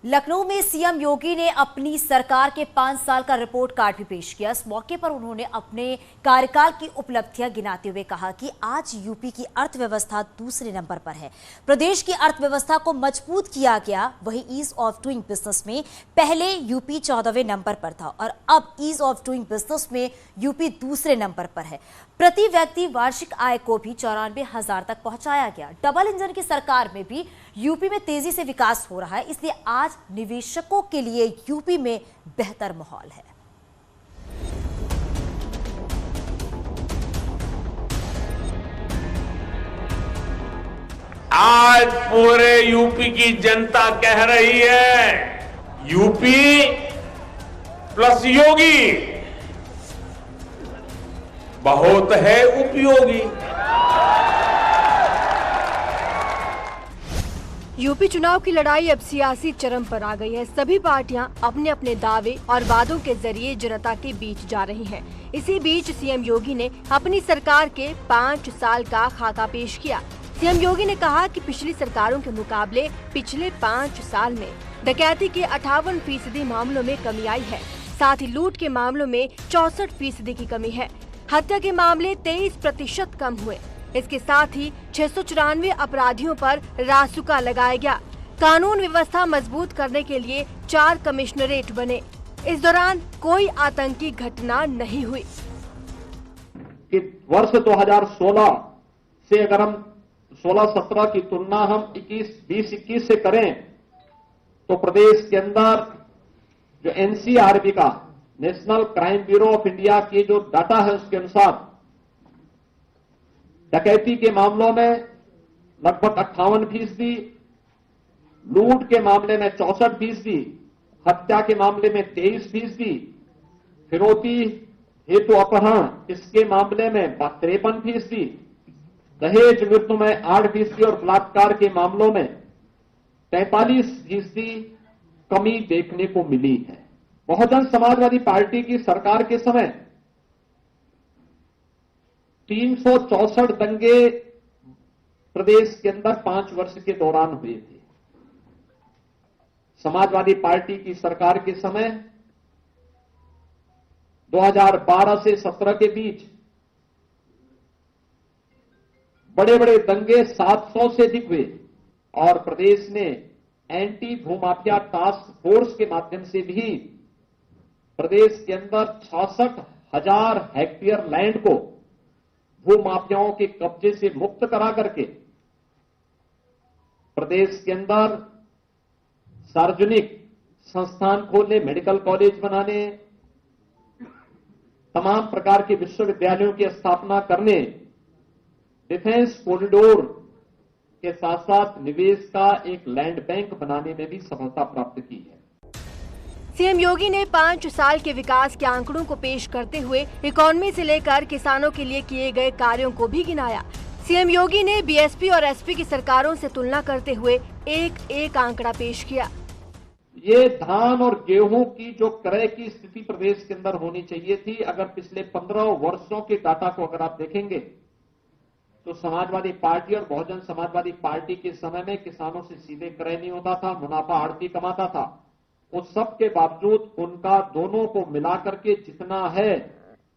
लखनऊ में सीएम योगी ने अपनी सरकार के 5 साल का रिपोर्ट कार्ड भी पेश किया। इस मौके पर उन्होंने अपने कार्यकाल की उपलब्धियां गिनाते हुए कहा कि आज यूपी की अर्थव्यवस्था दूसरे नंबर पर है। प्रदेश की अर्थव्यवस्था को मजबूत किया गया। वहीं ईज ऑफ डूइंग बिजनेस में पहले यूपी 14वें नंबर पर था और अब ईज ऑफ डूइंग बिजनेस में यूपी दूसरे नंबर पर है। प्रति व्यक्ति वार्षिक आय को भी 94,000 तक पहुंचाया गया। डबल इंजन की सरकार में भी यूपी में तेजी से विकास हो रहा है, इसलिए आज निवेशकों के लिए यूपी में बेहतर माहौल है। आज पूरे यूपी की जनता कह रही है, यूपी प्लस योगी बहुत है उपयोगी। यूपी चुनाव की लड़ाई अब सियासी चरम पर आ गई है। सभी पार्टियां अपने अपने दावे और वादों के जरिए जनता के बीच जा रही हैं। इसी बीच सीएम योगी ने अपनी सरकार के 5 साल का खाका पेश किया। सीएम योगी ने कहा कि पिछली सरकारों के मुकाबले पिछले 5 साल में डकैती के 58% मामलों में कमी आई है। साथ ही लूट के मामलों में 64% की कमी है। हत्या के मामले 23% कम हुए। इसके साथ ही 694 अपराधियों पर रासुका लगाया गया। कानून व्यवस्था मजबूत करने के लिए 4 कमिश्नरेट बने। इस दौरान कोई आतंकी घटना नहीं हुई। कि वर्ष 2016 से अगर हम 16-17 की तुलना हम 20-21 से करें तो प्रदेश के अंदर जो एनसीआरबी का national crime bureau of India की जो डाटा है उसके अनुसार डकैती के मामलों में लगभग 58%, लूट के मामले में 64%, हत्या के मामले में 23%, फिरौती हेतु अपहरण इसके मामले में 53%, दहेज मृत्यु में 8% और बलात्कार के मामलों में 43% कमी देखने को मिली है। बहुजन समाजवादी पार्टी की सरकार के समय 364 दंगे प्रदेश के अंदर 5 वर्ष के दौरान हुए थे। समाजवादी पार्टी की सरकार के समय 2012 से 17 के बीच बड़े बड़े दंगे 700 से अधिक हुए और प्रदेश ने एंटी भूमाफिया टास्क फोर्स के माध्यम से भी प्रदेश के अंदर 66,000 हेक्टेयर लैंड को भूमाफियाओं के कब्जे से मुक्त करा करके प्रदेश के अंदर सार्वजनिक संस्थान खोलने, मेडिकल कॉलेज बनाने, तमाम प्रकार के विश्वविद्यालयों की स्थापना करने, डिफेंस कॉरिडोर के साथ साथ निवेश का एक लैंड बैंक बनाने में भी सफलता प्राप्त की है। सीएम योगी ने 5 साल के विकास के आंकड़ों को पेश करते हुए इकोनॉमी से लेकर किसानों के लिए किए गए कार्यों को भी गिनाया। सीएम योगी ने बीएसपी और एसपी की सरकारों से तुलना करते हुए एक आंकड़ा पेश किया। ये धान और गेहूं की जो क्रय की स्थिति प्रदेश के अंदर होनी चाहिए थी, अगर पिछले 15 वर्षों के डाटा को अगर आप देखेंगे तो समाजवादी पार्टी और बहुजन समाजवादी पार्टी के समय में किसानों से सीधे क्रय नहीं होता था, मुनाफा आड़ती कमाता था। उस सब के बावजूद उनका दोनों को मिलाकर के जितना है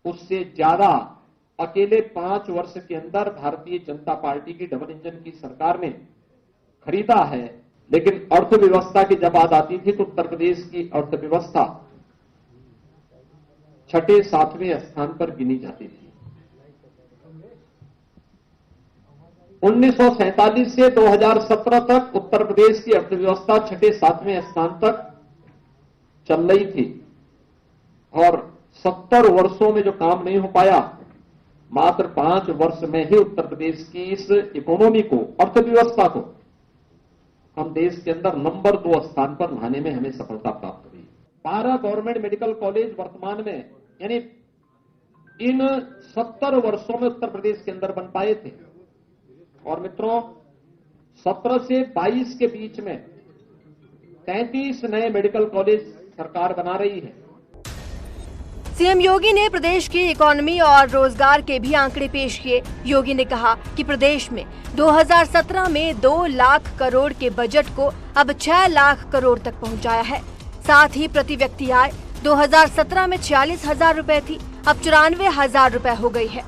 उससे ज्यादा अकेले 5 वर्ष के अंदर भारतीय जनता पार्टी की डबल इंजन की सरकार ने खरीदा है। लेकिन अर्थव्यवस्था की जब बात आती थी तो उत्तर प्रदेश की अर्थव्यवस्था 6-7वें स्थान पर गिनी जाती थी। 1947 से 2017 तक उत्तर प्रदेश की अर्थव्यवस्था 6-7वें स्थान तक चल रही थी और 70 वर्षों में जो काम नहीं हो पाया, मात्र 5 वर्ष में ही उत्तर प्रदेश की इस इकोनॉमी को, अर्थव्यवस्था को हम देश के अंदर नंबर 2 स्थान पर लाने में हमें सफलता प्राप्त हुई। 12 गवर्नमेंट मेडिकल कॉलेज वर्तमान में यानी इन 70 वर्षों में उत्तर प्रदेश के अंदर बन पाए थे। और मित्रों, 17 से 22 के बीच में 33 नए मेडिकल कॉलेज सरकार बना रही है। सीएम योगी ने प्रदेश की इकोनॉमी और रोजगार के भी आंकड़े पेश किए। योगी ने कहा कि प्रदेश में 2017 में 2 लाख करोड़ के बजट को अब 6 लाख करोड़ तक पहुंचाया है। साथ ही प्रति व्यक्ति आय 2017 में 46,000 रुपए थी, अब 94,000 रुपए हो गई है।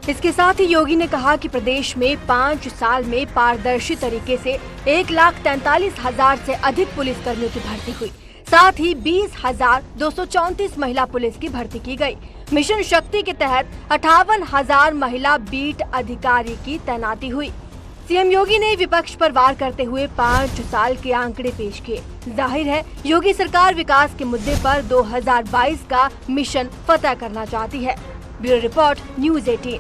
इसके साथ ही योगी ने कहा कि प्रदेश में 5 साल में पारदर्शी तरीके से 1,43,000 से अधिक पुलिस कर्मियों की भर्ती हुई। साथ ही 20,234 महिला पुलिस की भर्ती की गई। मिशन शक्ति के तहत 58,000 महिला बीट अधिकारी की तैनाती हुई। सीएम योगी ने विपक्ष पर वार करते हुए 5 साल के आंकड़े पेश किए। जाहिर है योगी सरकार विकास के मुद्दे पर 2022 का मिशन फतह करना चाहती है। Bureau report, news 18।